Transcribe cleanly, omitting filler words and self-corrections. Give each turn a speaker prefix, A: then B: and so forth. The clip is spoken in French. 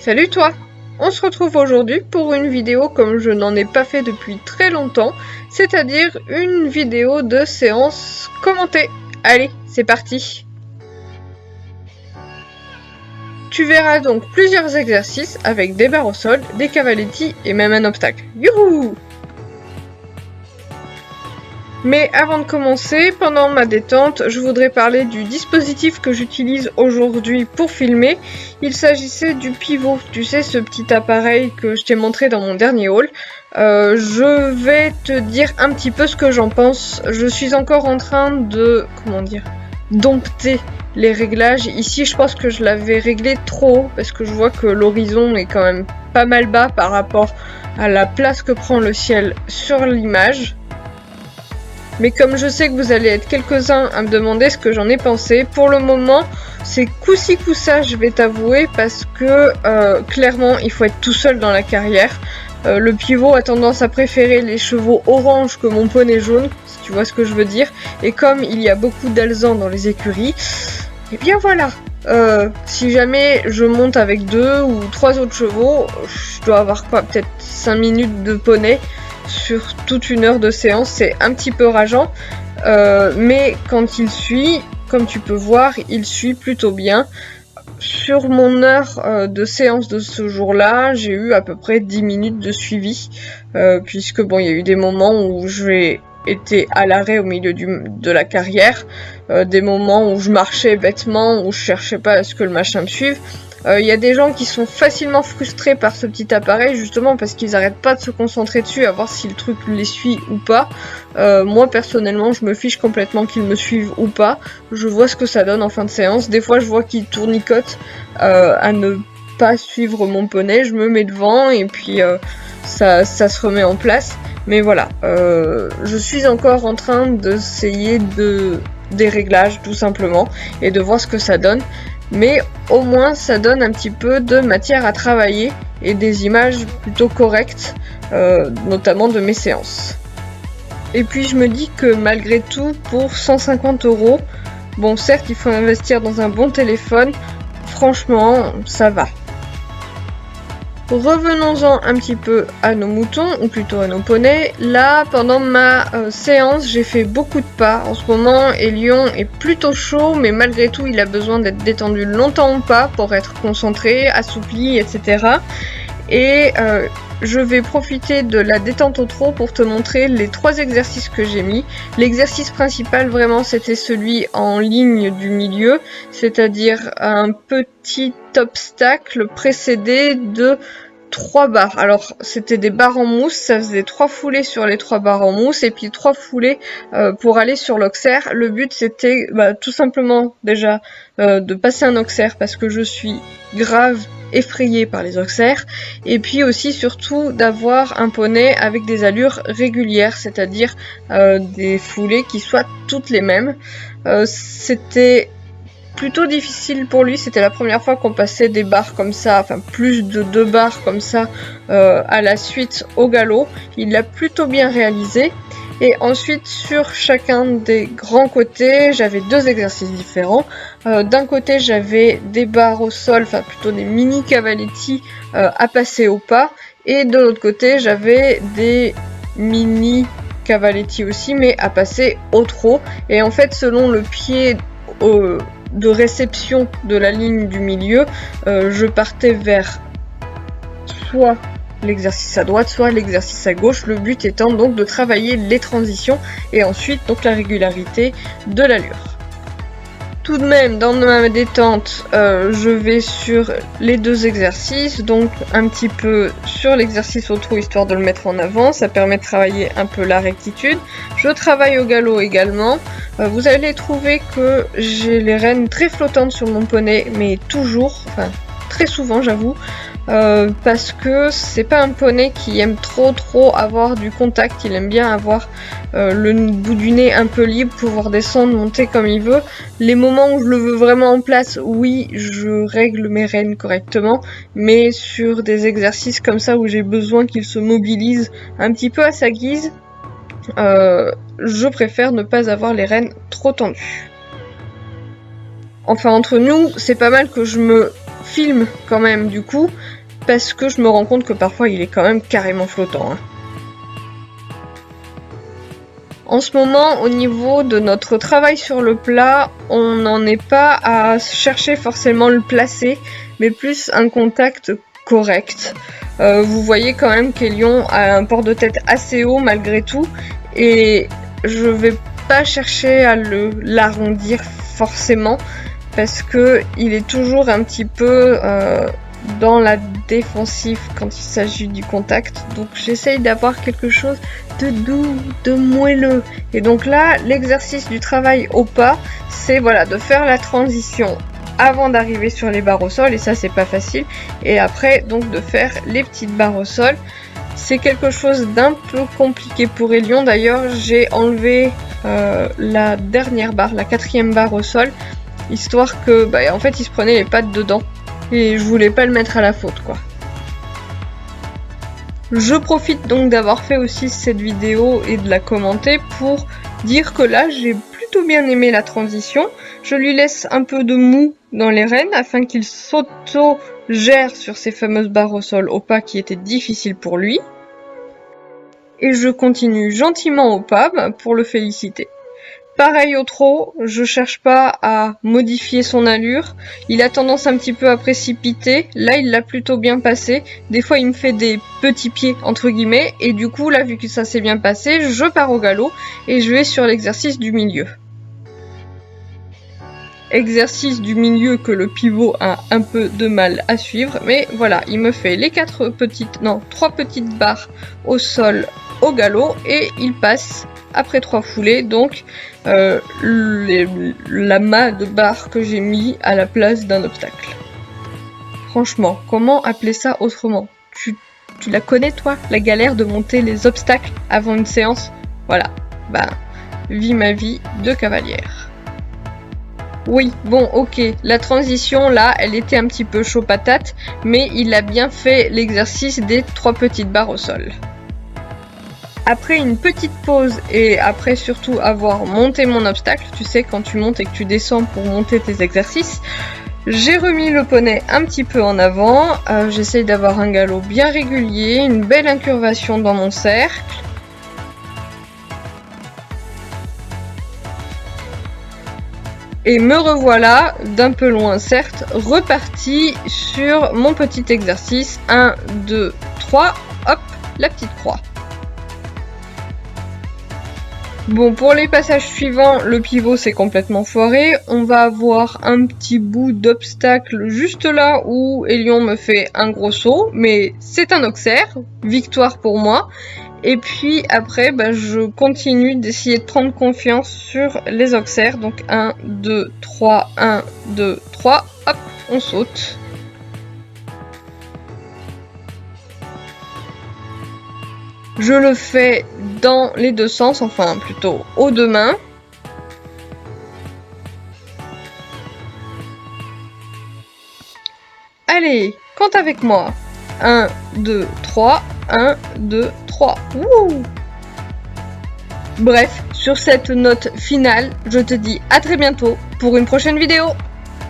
A: Salut toi! On se retrouve aujourd'hui pour une vidéo comme je n'en ai pas fait depuis très longtemps, c'est-à-dire une vidéo de séance commentée. Allez, c'est parti! Tu verras donc plusieurs exercices avec des barres au sol, des cavaletti et même un obstacle. Youhou! Mais avant de commencer, pendant ma détente, je voudrais parler du dispositif que j'utilise aujourd'hui pour filmer. Il s'agissait du pivot, tu sais, ce petit appareil que je t'ai montré dans mon dernier haul. Je vais te dire un petit peu ce que j'en pense. Je suis encore en train de, dompter les réglages. Ici, je pense que je l'avais réglé trop haut parce que je vois que l'horizon est quand même pas mal bas par rapport à la place que prend le ciel sur l'image. Mais comme je sais que vous allez être quelques-uns à me demander ce que j'en ai pensé, pour le moment, c'est coup-ci coup-ça, je vais t'avouer, parce que clairement, il faut être tout seul dans la carrière. Le pivot a tendance à préférer les chevaux orange que mon poney jaune, si tu vois ce que je veux dire. Et comme il y a beaucoup d'alezans dans les écuries, et bien voilà. Si jamais je monte avec 2 ou 3 autres chevaux, je dois avoir quoi, peut-être 5 minutes de poney sur toute une heure de séance, c'est un petit peu rageant, mais quand il suit, comme tu peux voir, il suit plutôt bien. Sur mon heure de séance de ce jour-là, j'ai eu à peu près 10 minutes de suivi, puisque bon, il y a eu des moments où j'ai été à l'arrêt au milieu de la carrière, des moments où je marchais bêtement, où je cherchais pas à ce que le machin me suive. Il y a des gens qui sont facilement frustrés par ce petit appareil justement parce qu'ils arrêtent pas de se concentrer dessus à voir si le truc les suit ou pas. Moi personnellement je me fiche complètement qu'ils me suivent ou pas. Je vois ce que ça donne en fin de séance. Des fois je vois qu'ils tournicotent à ne pas suivre mon poney. Je me mets devant et puis ça se remet en place. Mais voilà, je suis encore en train d'essayer des réglages tout simplement et de voir ce que ça donne. Mais au moins ça donne un petit peu de matière à travailler et des images plutôt correctes, notamment de mes séances. Et puis je me dis que malgré tout, pour 150 €, bon certes il faut investir dans un bon téléphone, franchement ça va. Revenons-en un petit peu à nos moutons, ou plutôt à nos poneys. Là, pendant ma séance, j'ai fait beaucoup de pas. En ce moment, Elion est plutôt chaud, mais malgré tout, il a besoin d'être détendu longtemps au pas pour être concentré, assoupli, etc. Et je vais profiter de la détente au trot pour te montrer les 3 exercices que j'ai mis. L'exercice principal, vraiment, c'était celui en ligne du milieu, c'est-à-dire un petit obstacle précédé de 3 barres. Alors, c'était des barres en mousse, ça faisait 3 foulées sur les 3 barres en mousse et puis 3 foulées pour aller sur l'oxaire. Le but, c'était tout simplement déjà de passer un oxaire parce que je suis grave effrayée par les oxaires, et puis aussi surtout d'avoir un poney avec des allures régulières, c'est-à-dire des foulées qui soient toutes les mêmes. C'était plutôt difficile pour lui, c'était la première fois qu'on passait des barres comme ça, enfin plus de 2 barres comme ça à la suite au galop. Il l'a plutôt bien réalisé. Et ensuite, sur chacun des grands côtés, j'avais 2 exercices différents. D'un côté, j'avais des barres au sol, enfin plutôt des mini cavaletti à passer au pas. Et de l'autre côté, j'avais des mini cavaletti aussi, mais à passer au trot. Et en fait, selon le pied de réception de la ligne du milieu, je partais vers soit l'exercice à droite, soit l'exercice à gauche, le but étant donc de travailler les transitions et ensuite donc la régularité de l'allure. Tout de même, dans ma détente, je vais sur les 2 exercices, donc un petit peu sur l'exercice au trot histoire de le mettre en avant, ça permet de travailler un peu la rectitude. Je travaille au galop également. Vous allez trouver que j'ai les rênes très flottantes sur mon poney, mais toujours, enfin très souvent j'avoue, parce que c'est pas un poney qui aime trop avoir du contact, il aime bien avoir le bout du nez un peu libre, pouvoir descendre, monter comme il veut. Les moments où je le veux vraiment en place, oui, je règle mes rênes correctement, mais sur des exercices comme ça où j'ai besoin qu'il se mobilise un petit peu à sa guise, je préfère ne pas avoir les rênes trop tendues. Enfin, entre nous, c'est pas mal que je me filme quand même du coup, parce que je me rends compte que parfois il est quand même carrément flottant. Hein. En ce moment, au niveau de notre travail sur le plat, on n'en est pas à chercher forcément le placer, mais plus un contact correct. Vous voyez quand même qu'Elion a un port de tête assez haut malgré tout, et je vais pas chercher à l'arrondir forcément, parce que il est toujours un petit peu dans la défensive quand il s'agit du contact, donc j'essaye d'avoir quelque chose de doux, de moelleux. Et donc là, l'exercice du travail au pas, c'est voilà, de faire la transition avant d'arriver sur les barres au sol, et ça c'est pas facile, et après donc de faire les petites barres au sol. C'est quelque chose d'un peu compliqué pour Elion, d'ailleurs j'ai enlevé la dernière barre, la 4e barre au sol, histoire que en fait il se prenait les pattes dedans, et je voulais pas le mettre à la faute quoi. Je profite donc d'avoir fait aussi cette vidéo et de la commenter pour dire que là j'ai plutôt bien aimé la transition. Je lui laisse un peu de mou dans les rênes afin qu'il s'auto-gère sur ces fameuses barres au sol au pas qui étaient difficiles pour lui. Et je continue gentiment au pas pour le féliciter. Pareil au trot, je cherche pas à modifier son allure, il a tendance un petit peu à précipiter, là il l'a plutôt bien passé, des fois il me fait des petits pieds entre guillemets, et du coup là vu que ça s'est bien passé, je pars au galop et je vais sur l'exercice du milieu. Exercice du milieu que le pivot a un peu de mal à suivre, mais voilà, il me fait les 3 petites barres au sol au galop et il passe après 3 foulées, donc l'amas de barres que j'ai mis à la place d'un obstacle. Franchement, comment appeler ça autrement? Tu la connais toi, la galère de monter les obstacles avant une séance? Voilà, vis ma vie de cavalière. Oui, bon, ok, la transition là, elle était un petit peu chaud patate, mais il a bien fait l'exercice des 3 petites barres au sol. Après une petite pause et après surtout avoir monté mon obstacle, tu sais quand tu montes et que tu descends pour monter tes exercices, j'ai remis le poney un petit peu en avant, j'essaye d'avoir un galop bien régulier, une belle incurvation dans mon cercle. Et me revoilà, d'un peu loin certes, reparti sur mon petit exercice. 1, 2, 3, hop, la petite croix. Bon, pour les passages suivants, le pivot c'est complètement foiré. On va avoir un petit bout d'obstacle juste là où Elion me fait un gros saut, mais c'est un auxerre, victoire pour moi. Et puis après, je continue d'essayer de prendre confiance sur les auxerres. Donc 1, 2, 3, 1, 2, 3, hop, on saute. Je le fais dans les 2 sens, enfin plutôt aux 2 mains. Allez, compte avec moi. 1, 2, 3, 1, 2, 3. Wouh! Bref, sur cette note finale, je te dis à très bientôt pour une prochaine vidéo.